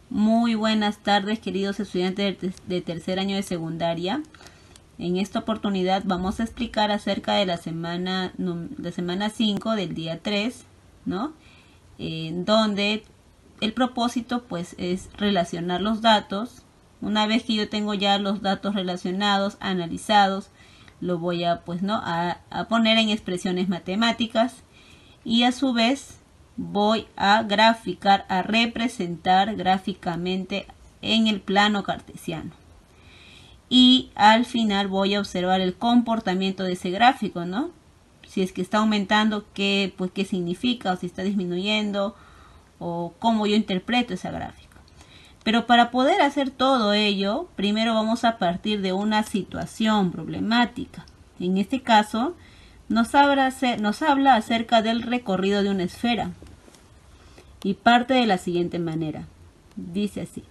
Muy buenas tardes, queridos estudiantes de tercer año de secundaria. En esta oportunidad vamos a explicar acerca de la semana 5 del día 3, ¿no? Donde el propósito pues es relacionar los datos. Una vez que yo tengo ya los datos relacionados, analizados, lo voy a poner en expresiones matemáticas y a su vez voy a graficar, a representar gráficamente en el plano cartesiano. Y al final voy a observar el comportamiento de ese gráfico, ¿no? Si es que está aumentando, qué significa, o si está disminuyendo, o cómo yo interpreto esa gráfica. Pero para poder hacer todo ello, primero vamos a partir de una situación problemática. En este caso, nos habla acerca del recorrido de una esfera. Y parte de la siguiente manera. Dice así.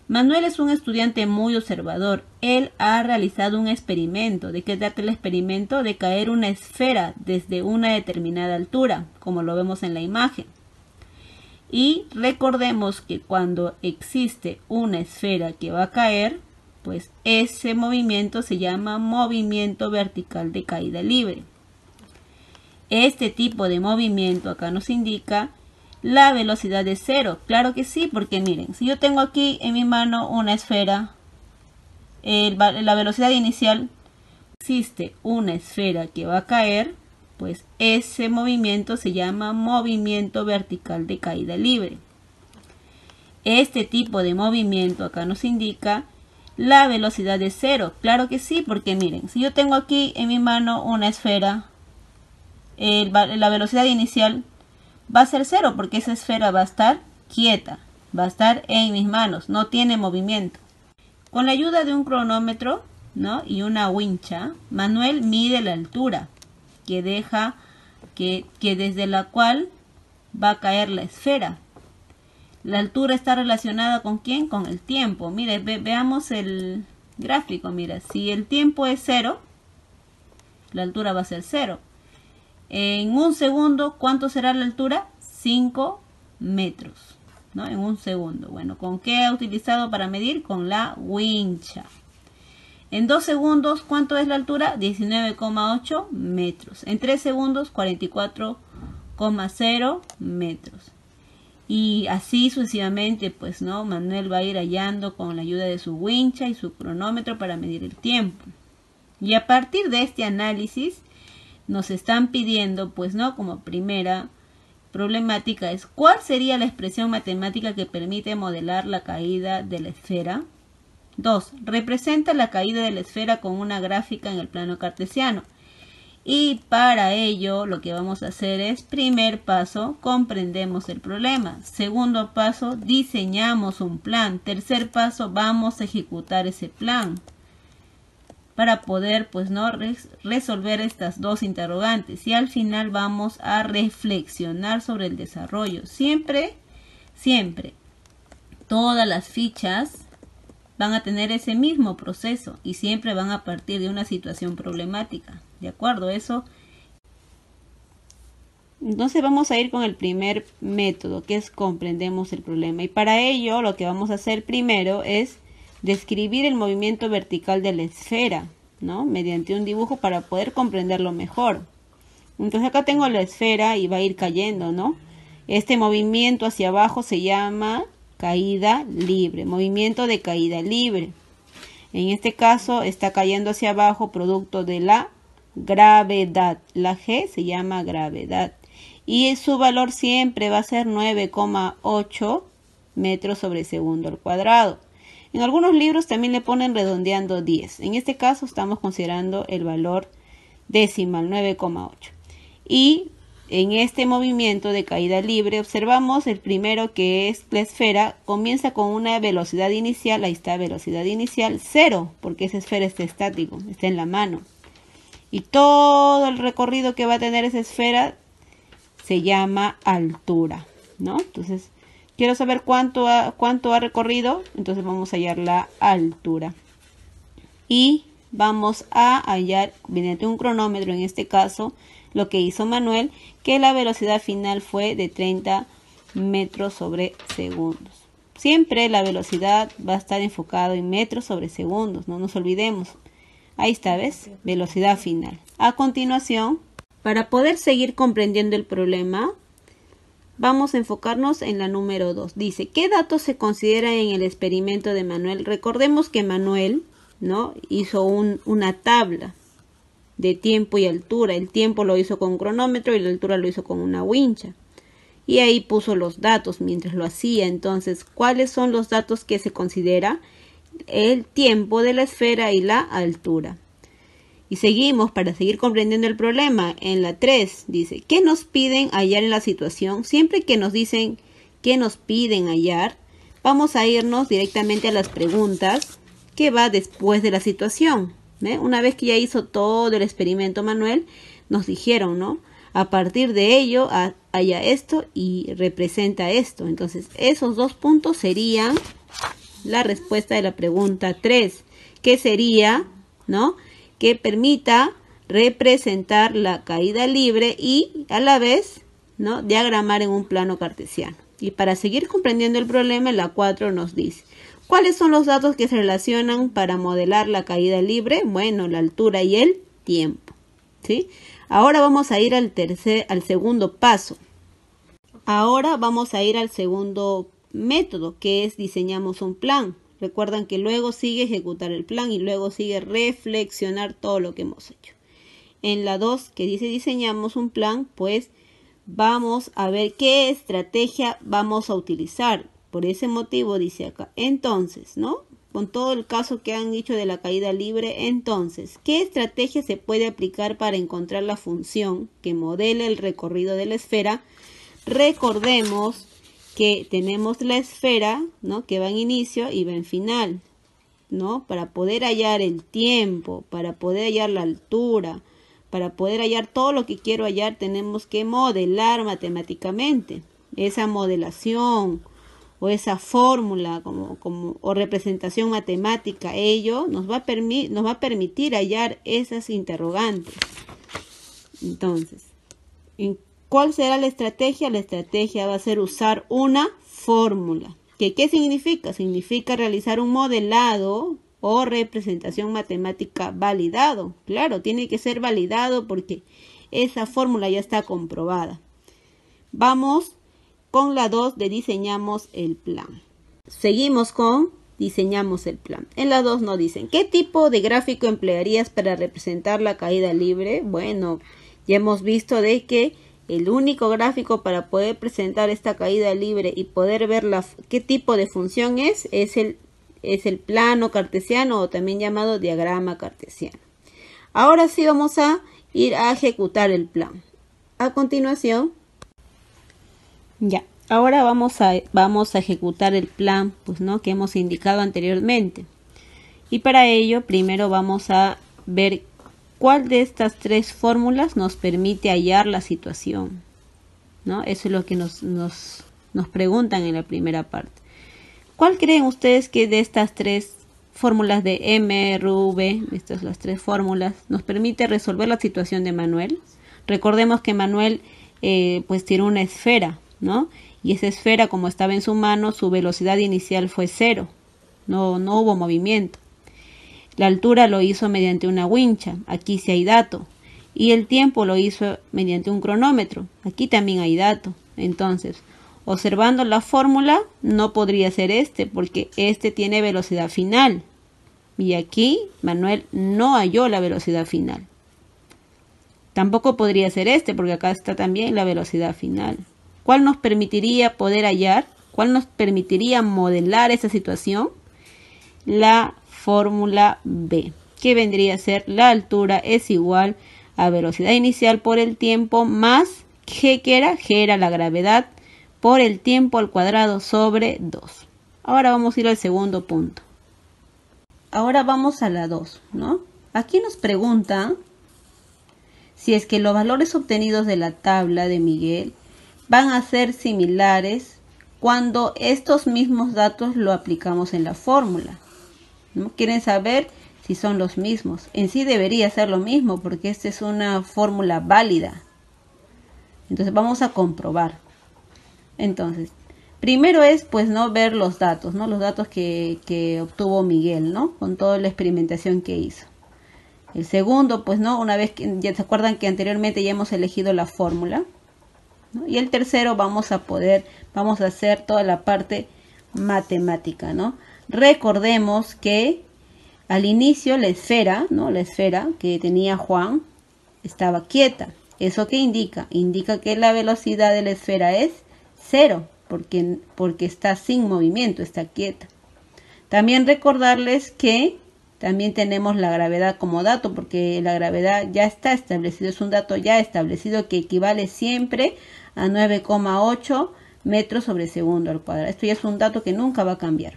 Manuel es un estudiante muy observador. Él ha realizado un experimento. ¿De qué trata el experimento? De caer una esfera desde una determinada altura, como lo vemos en la imagen. Y recordemos que cuando existe una esfera que va a caer, pues ese movimiento se llama movimiento vertical de caída libre. Este tipo de movimiento acá nos indica la velocidad de cero. Claro que sí, porque miren, si yo tengo aquí en mi mano una esfera, la velocidad inicial, existe una esfera que va a caer, pues ese movimiento se llama movimiento vertical de caída libre. Este tipo de movimiento acá nos indica la velocidad de cero. Claro que sí, porque miren, si yo tengo aquí en mi mano una esfera, la velocidad inicial va a ser cero, porque esa esfera va a estar quieta, va a estar en mis manos, no tiene movimiento. Con la ayuda de un cronómetro, ¿no? y una wincha, Manuel mide la altura que desde la cual va a caer la esfera. La altura está relacionada ¿con quién? Con el tiempo. Mire, veamos el gráfico. Mira, si el tiempo es 0, la altura va a ser 0. En un segundo, ¿cuánto será la altura? 5 metros, ¿no? En un segundo. Bueno, ¿con qué ha utilizado para medir? Con la wincha. En 2 segundos, ¿cuánto es la altura? 19,8 metros. En 3 segundos, 44,0 metros. Y así sucesivamente, pues, ¿no? Manuel va a ir hallando con la ayuda de su wincha y su cronómetro para medir el tiempo. Y a partir de este análisis, nos están pidiendo, pues, ¿no? Como primera problemática es, ¿cuál sería la expresión matemática que permite modelar la caída de la esfera? 2. Representa la caída de la esfera con una gráfica en el plano cartesiano. Y para ello lo que vamos a hacer es, primer paso, comprendemos el problema. Segundo paso, diseñamos un plan. Tercer paso, vamos a ejecutar ese plan para poder, pues, no resolver estas dos interrogantes. Y al final vamos a reflexionar sobre el desarrollo. Siempre, todas las fichas van a tener ese mismo proceso y siempre van a partir de una situación problemática. ¿De acuerdo? Eso. Entonces vamos a ir con el primer método, que es comprendemos el problema. Y para ello lo que vamos a hacer primero es describir el movimiento vertical de la esfera, ¿no? Mediante un dibujo para poder comprenderlo mejor. Entonces acá tengo la esfera y va a ir cayendo, ¿no? Este movimiento hacia abajo se llama caída libre, movimiento de caída libre. En este caso está cayendo hacia abajo producto de la gravedad. La G se llama gravedad. Y su valor siempre va a ser 9,8 metros sobre segundo al cuadrado. En algunos libros también le ponen redondeando 10. En este caso estamos considerando el valor decimal, 9,8. Y en este movimiento de caída libre observamos el primero, que es la esfera, comienza con una velocidad inicial, ahí está, velocidad inicial 0, porque esa esfera está estático, está en la mano. Y todo el recorrido que va a tener esa esfera se llama altura, ¿no? Entonces, quiero saber cuánto ha recorrido, entonces vamos a hallar la altura. Y vamos a hallar mediante un cronómetro, en este caso, lo que hizo Manuel, que la velocidad final fue de 30 metros sobre segundos. Siempre la velocidad va a estar enfocado en metros sobre segundos, no nos olvidemos. Ahí está, ¿ves? Velocidad final. A continuación, para poder seguir comprendiendo el problema, vamos a enfocarnos en la número 2. Dice, ¿qué datos se consideran en el experimento de Manuel? Recordemos que Manuel, ¿no?, hizo una tabla de tiempo y altura. El tiempo lo hizo con un cronómetro y la altura lo hizo con una wincha. Y ahí puso los datos mientras lo hacía. Entonces, ¿cuáles son los datos que se considera? El tiempo de la esfera y la altura. Y seguimos para seguir comprendiendo el problema. En la 3 dice, ¿qué nos piden hallar en la situación? Siempre que nos dicen qué nos piden hallar, vamos a irnos directamente a las preguntas que va después de la situación. ¿Ve? Una vez que ya hizo todo el experimento Manuel, nos dijeron, ¿no? A partir de ello, haya esto y representa esto. Entonces, esos dos puntos serían la respuesta de la pregunta 3, que sería, ¿no?, que permita representar la caída libre y a la vez, ¿no?, diagramar en un plano cartesiano. Y para seguir comprendiendo el problema, la 4 nos dice, ¿cuáles son los datos que se relacionan para modelar la caída libre? Bueno, la altura y el tiempo, ¿sí? Ahora vamos a ir al segundo paso. Ahora vamos a ir al segundo método, que es diseñamos un plan. Recuerdan que luego sigue ejecutar el plan y luego sigue reflexionar todo lo que hemos hecho. En la 2, que dice diseñamos un plan, pues vamos a ver qué estrategia vamos a utilizar. Por ese motivo dice acá, entonces, ¿no?, con todo el caso que han dicho de la caída libre, entonces, ¿qué estrategia se puede aplicar para encontrar la función que modela el recorrido de la esfera? Recordemos que tenemos la esfera, ¿no?, que va en inicio y va en final, ¿no? Para poder hallar el tiempo, para poder hallar la altura, para poder hallar todo lo que quiero hallar, tenemos que modelar matemáticamente. Esa modelación o esa fórmula o representación matemática, ello nos va a permitir hallar esas interrogantes. Entonces, ¿cuál será la estrategia? La estrategia va a ser usar una fórmula. ¿Qué significa? Significa realizar un modelado o representación matemática validado. Claro, tiene que ser validado porque esa fórmula ya está comprobada. Vamos con la 2 de diseñamos el plan. Seguimos con diseñamos el plan. En la 2 nos dicen, ¿qué tipo de gráfico emplearías para representar la caída libre? Bueno, ya hemos visto de que el único gráfico para poder presentar esta caída libre y poder ver qué tipo de función es el plano cartesiano o también llamado diagrama cartesiano. Ahora sí vamos a ir a ejecutar el plan. A continuación, ahora vamos a ejecutar el plan, pues, ¿no?, que hemos indicado anteriormente. Y para ello, primero vamos a ver cuál de estas 3 fórmulas nos permite hallar la situación, ¿no? Eso es lo que nos preguntan en la primera parte. ¿Cuál creen ustedes que de estas 3 fórmulas de M, R, V, estas las 3 fórmulas, nos permite resolver la situación de Manuel? Recordemos que Manuel pues tiene una esfera, ¿no? Y esa esfera, como estaba en su mano, su velocidad inicial fue 0. No hubo movimiento. La altura lo hizo mediante una wincha. Aquí sí hay dato. Y el tiempo lo hizo mediante un cronómetro. Aquí también hay dato. Entonces, observando la fórmula, no podría ser porque este tiene velocidad final. Y aquí Manuel no halló la velocidad final. Tampoco podría ser porque acá está también la velocidad final. ¿Cuál nos permitiría poder hallar? ¿Cuál nos permitiría modelar esa situación? La fórmula B, que vendría a ser la altura es igual a velocidad inicial por el tiempo más G, que era la gravedad, por el tiempo al cuadrado sobre 2. Ahora vamos a ir al segundo punto. Ahora vamos a la 2, ¿no? Aquí nos preguntan si es que los valores obtenidos de la tabla de Miguel van a ser similares cuando estos mismos datos lo aplicamos en la fórmula, ¿no? Quieren saber si son los mismos. En sí debería ser lo mismo porque esta es una fórmula válida. Entonces vamos a comprobar. Entonces, Primero es, pues, ¿no? Ver los datos, ¿no? Los datos que obtuvo Miguel, ¿no? Con toda la experimentación que hizo. El segundo, pues, ¿no? Una vez que ya se acuerdan que anteriormente ya hemos elegido la fórmula, ¿no? Y el tercero vamos a hacer toda la parte matemática, ¿no? Recordemos que al inicio la esfera, ¿no? La esfera que tenía Juan estaba quieta. ¿Eso qué indica? Indica que la velocidad de la esfera es 0, porque está sin movimiento, está quieta. También recordarles que también tenemos la gravedad como dato, porque la gravedad ya está establecido, es un dato ya establecido que equivale siempre a 9,8 metros sobre segundo al cuadrado. Esto ya es un dato que nunca va a cambiar.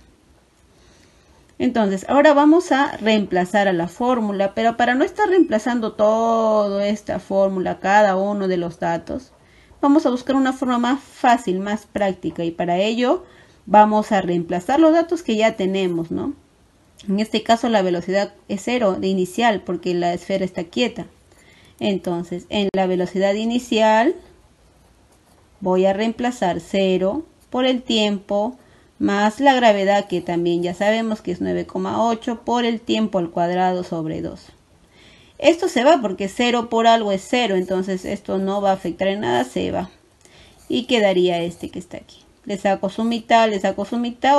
Entonces, ahora vamos a reemplazar a la fórmula, pero para no estar reemplazando toda esta fórmula, cada uno de los datos, vamos a buscar una forma más fácil, más práctica, y para ello vamos a reemplazar los datos que ya tenemos, ¿no? En este caso la velocidad es 0 de inicial porque la esfera está quieta. Entonces, en la velocidad inicial voy a reemplazar 0 por el tiempo más la gravedad, que también ya sabemos que es 9,8 por el tiempo al cuadrado sobre 2. Esto se va porque 0 por algo es 0, entonces esto no va a afectar en nada, se va. Y quedaría este que está aquí. Le saco su mitad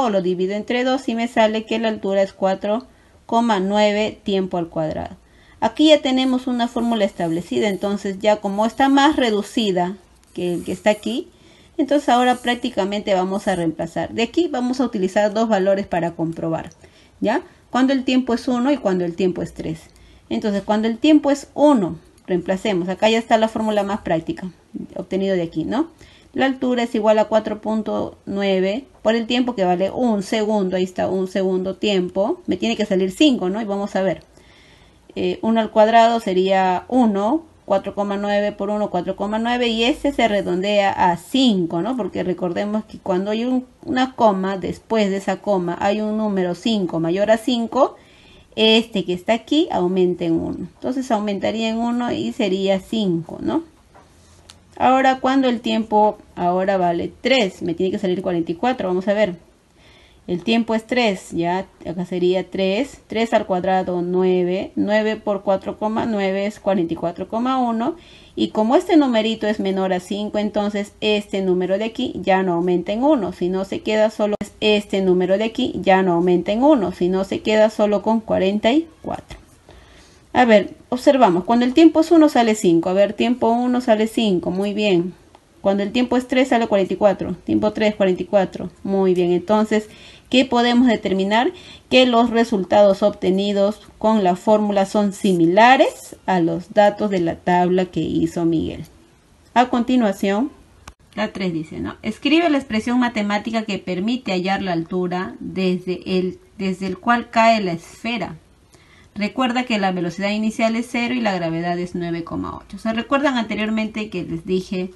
o lo divido entre 2 y me sale que la altura es 4,9 tiempo al cuadrado. Aquí ya tenemos una fórmula establecida, entonces ya como está más reducida que el que está aquí, entonces ahora prácticamente vamos a reemplazar. De aquí vamos a utilizar dos valores para comprobar, ¿ya? Cuando el tiempo es 1 y cuando el tiempo es 3. Entonces, cuando el tiempo es 1, reemplacemos. Acá ya está la fórmula más práctica, obtenido de aquí, ¿no? La altura es igual a 4,9 por el tiempo, que vale un segundo. Ahí está, un segundo tiempo. Me tiene que salir 5, ¿no? Y vamos a ver. 1 al cuadrado sería 1. 4,9 por 1, 4,9, y este se redondea a 5, ¿no? Porque recordemos que cuando hay una coma, después de esa coma hay un número 5 mayor a 5, este que está aquí aumenta en 1. Entonces aumentaría en 1 y sería 5, ¿no? Ahora cuando el tiempo ahora vale 3, me tiene que salir 44, vamos a ver. El tiempo es 3, ya acá sería 3 al cuadrado 9, 9 por 4,9 es 44,1, y como este numerito es menor a 5, entonces este número de aquí ya no aumenta en 1, sino se queda solo este número de aquí ya no aumenta en 1, sino se queda solo con 44. A ver, observamos, cuando el tiempo es 1 sale 5, a ver, tiempo 1 sale 5, muy bien. Cuando el tiempo es 3 sale 44, tiempo 3 44, muy bien. Entonces, ¿qué podemos determinar? Que los resultados obtenidos con la fórmula son similares a los datos de la tabla que hizo Miguel. A continuación, la 3 dice, ¿no? Escribe la expresión matemática que permite hallar la altura desde el cual cae la esfera. Recuerda que la velocidad inicial es 0 y la gravedad es 9,8. ¿Se recuerdan anteriormente que les dije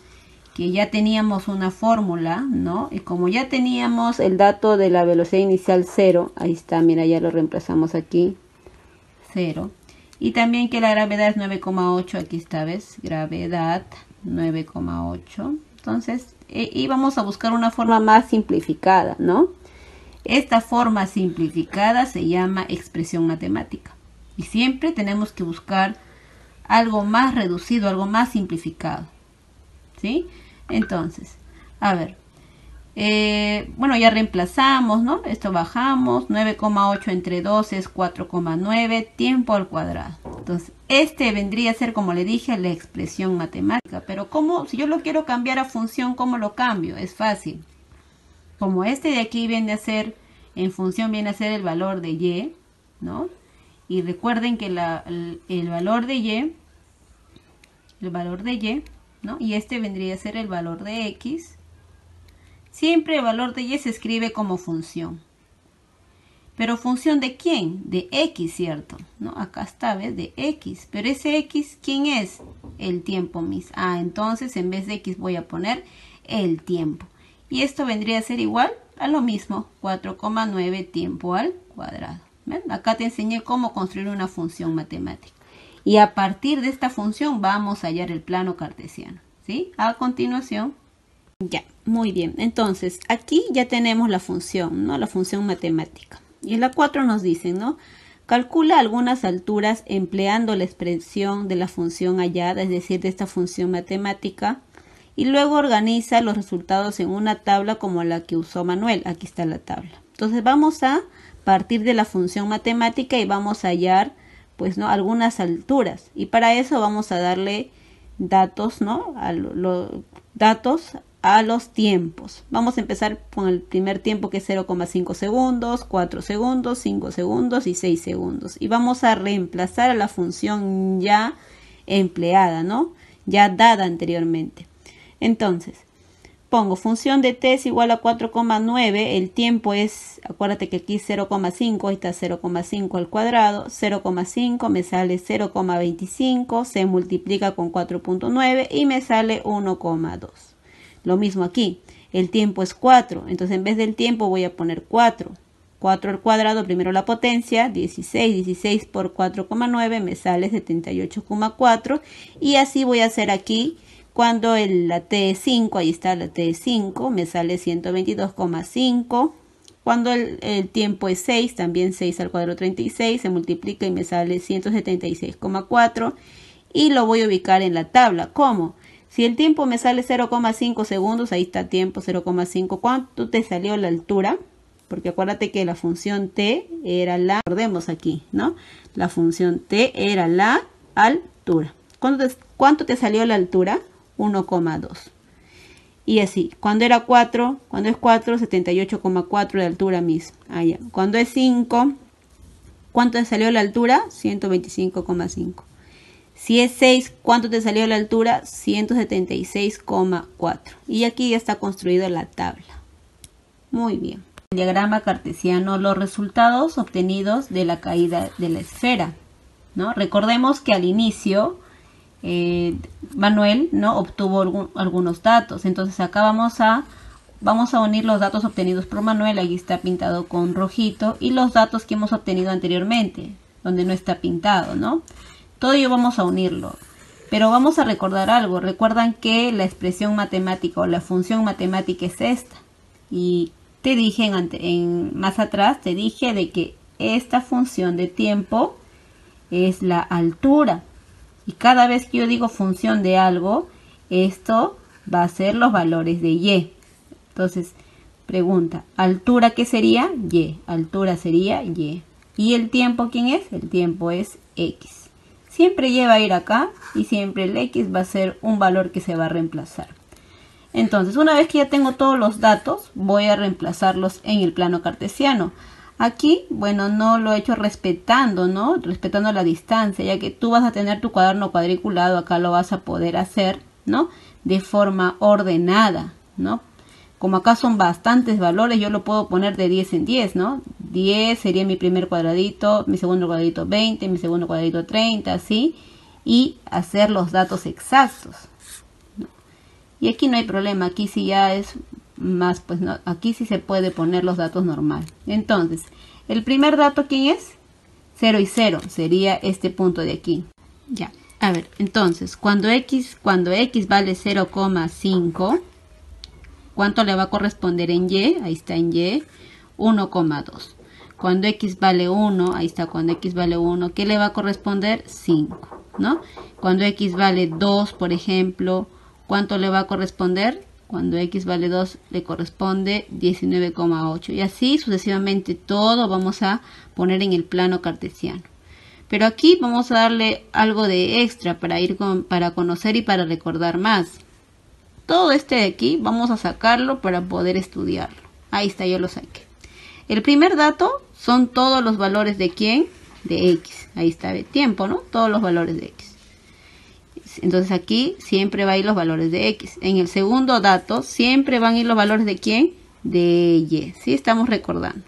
que ya teníamos una fórmula, ¿no? Y como ya teníamos el dato de la velocidad inicial 0, ahí está, mira, ya lo reemplazamos aquí, 0. Y también que la gravedad es 9,8, aquí está, ¿ves? Gravedad 9,8. Entonces, y vamos a buscar una forma más simplificada, ¿no? Esta forma simplificada se llama expresión matemática. Y siempre tenemos que buscar algo más reducido, algo más simplificado, ¿sí? Entonces, a ver, bueno, ya reemplazamos, ¿no? Esto bajamos, 9,8 entre 2 es 4,9 tiempo al cuadrado. Entonces, este vendría a ser, como le dije, la expresión matemática. Pero ¿cómo? Si yo lo quiero cambiar a función, ¿cómo lo cambio? Es fácil. Como este de aquí viene a ser, en función viene a ser el valor de y, ¿no? Y recuerden que el valor de y, ¿no? Y este vendría a ser el valor de x. Siempre el valor de y se escribe como función. Pero ¿función de quién? De x, ¿cierto? ¿No? Acá está, ¿ves? De x. Pero ese x, ¿quién es? El tiempo mismo. Ah, entonces en vez de x voy a poner el tiempo. Y esto vendría a ser igual a lo mismo, 4,9 tiempo al cuadrado. ¿Ven? Acá te enseñé cómo construir una función matemática. Y a partir de esta función vamos a hallar el plano cartesiano, ¿sí? A continuación, ya. Muy bien, entonces aquí ya tenemos la función, ¿no? La función matemática. Y en la 4 nos dicen, ¿no? Calcula algunas alturas empleando la expresión de la función hallada, es decir, de esta función matemática, y luego organiza los resultados en una tabla como la que usó Manuel. Aquí está la tabla. Entonces vamos a partir de la función matemática y vamos a hallar, pues, ¿no? Algunas alturas. Y para eso vamos a darle datos, ¿no? Datos a los tiempos. Vamos a empezar con el primer tiempo, que es 0,5 segundos, 4 segundos, 5 segundos y 6 segundos. Y vamos a reemplazar a la función ya empleada, ¿no? Ya dada anteriormente. Entonces, pongo función de t es igual a 4,9. El tiempo es, acuérdate que aquí es 0,5, ahí está 0,5 al cuadrado. 0,5 me sale 0,25, se multiplica con 4,9 y me sale 1,2. Lo mismo aquí, el tiempo es 4, entonces en vez del tiempo voy a poner 4. 4 al cuadrado, primero la potencia, 16. 16 por 4,9 me sale 78,4. Y así voy a hacer aquí, cuando la t es 5, ahí está la t es 5, me sale 122,5. Cuando el tiempo es 6, también 6 al cuadrado 36, se multiplica y me sale 176,4. Y lo voy a ubicar en la tabla. ¿Cómo? Si el tiempo me sale 0,5 segundos, ahí está tiempo 0,5. ¿Cuánto te salió la altura? Porque acuérdate que la función t era recordemos aquí, ¿no? La función t era la altura. ¿Cuánto te salió la altura? 1,2. Y así, cuando era 4, cuando es 4, 78,4 de altura mismo. Allá. Cuando es 5, ¿cuánto te salió la altura? 125,5. Si es 6, ¿cuánto te salió la altura? 176,4. Y aquí ya está construida la tabla. Muy bien. El diagrama cartesiano, los resultados obtenidos de la caída de la esfera, ¿no? Recordemos que al inicio Manuel, ¿no? obtuvo algunos datos. Entonces acá vamos a unir los datos obtenidos por Manuel. Aquí está pintado con rojito. Y los datos que hemos obtenido anteriormente, donde no está pintado, ¿no? Todo ello vamos a unirlo, pero vamos a recordar algo. Recuerdan que la expresión matemática o la función matemática es esta. Y te dije más atrás, te dije de que esta función de tiempo es la altura. Y cada vez que yo digo función de algo, esto va a ser los valores de y. Entonces, pregunta, ¿altura qué sería? Y. Altura sería y. ¿Y el tiempo quién es? El tiempo es x. Siempre y va a ir acá y siempre el x va a ser un valor que se va a reemplazar. Entonces, una vez que ya tengo todos los datos, voy a reemplazarlos en el plano cartesiano. Aquí, bueno, no lo he hecho respetando, ¿no? Respetando la distancia, ya que tú vas a tener tu cuaderno cuadriculado, acá lo vas a poder hacer, ¿no? De forma ordenada, ¿no? Como acá son bastantes valores, yo lo puedo poner de 10 en 10, ¿no? 10 sería mi primer cuadradito, mi segundo cuadradito 20, mi segundo cuadradito 30, así. Y hacer los datos exactos, ¿no? Y aquí no hay problema, aquí sí ya es más, pues no, aquí sí se puede poner los datos normal. Entonces, el primer dato, ¿quién es? 0 y 0, sería este punto de aquí. Ya, a ver, entonces, cuando x vale 0,5, ¿cuánto le va a corresponder en y? Ahí está en y, 1,2. Cuando x vale 1, ahí está, cuando x vale 1, ¿qué le va a corresponder? 5, ¿no? Cuando x vale 2, por ejemplo, ¿cuánto le va a corresponder? Cuando x vale 2 le corresponde 19,8. Y así sucesivamente todo vamos a poner en el plano cartesiano. Pero aquí vamos a darle algo de extra para conocer y para recordar más. Todo este de aquí vamos a sacarlo para poder estudiarlo. Ahí está, yo lo saqué. El primer dato son todos los valores de ¿quién? De x. Ahí está, de tiempo, ¿no? Todos los valores de x. Entonces aquí siempre va a ir los valores de x. En el segundo dato siempre van a ir los valores de ¿quién? De y. ¿Sí? Estamos recordando.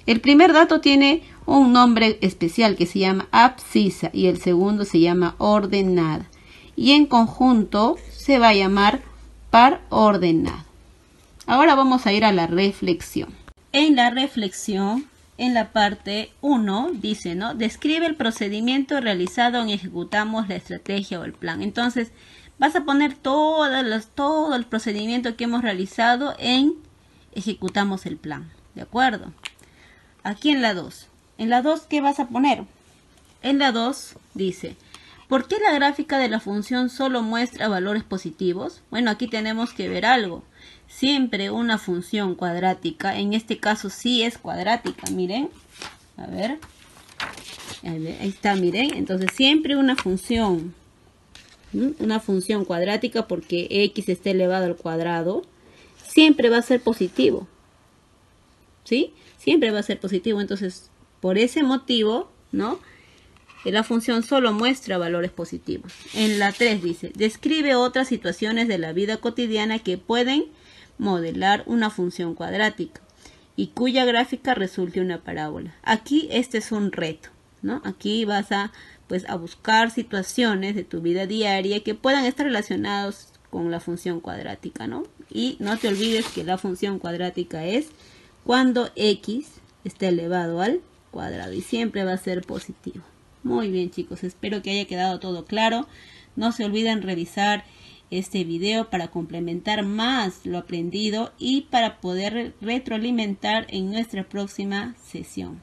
El primer dato tiene un nombre especial que se llama abscisa y el segundo se llama ordenada. Y en conjunto se va a llamar par ordenado. Ahora vamos a ir a la reflexión. En la reflexión, en la parte 1, dice, ¿no? Describe el procedimiento realizado en ejecutamos la estrategia o el plan. Entonces, Vas a poner todo el procedimiento que hemos realizado en ejecutamos el plan, ¿de acuerdo? Aquí en la 2. En la 2, ¿qué vas a poner? En la 2 dice, ¿por qué la gráfica de la función solo muestra valores positivos? Bueno, aquí tenemos que ver algo. Siempre una función cuadrática, en este caso sí es cuadrática, miren. A ver. Ahí está, miren. Entonces siempre una función cuadrática, porque x está elevado al cuadrado, siempre va a ser positivo. ¿Sí? Siempre va a ser positivo. Entonces, por ese motivo, ¿no? La función solo muestra valores positivos. En la 3 dice, describe otras situaciones de la vida cotidiana que pueden modelar una función cuadrática y cuya gráfica resulte una parábola. Aquí este es un reto, ¿no? Aquí vas a buscar situaciones de tu vida diaria que puedan estar relacionados con la función cuadrática, ¿no? Y no te olvides que la función cuadrática es cuando x está elevado al cuadrado y siempre va a ser positivo. Muy bien, chicos, espero que haya quedado todo claro. No se olviden revisar este video para complementar más lo aprendido y para poder retroalimentar en nuestra próxima sesión.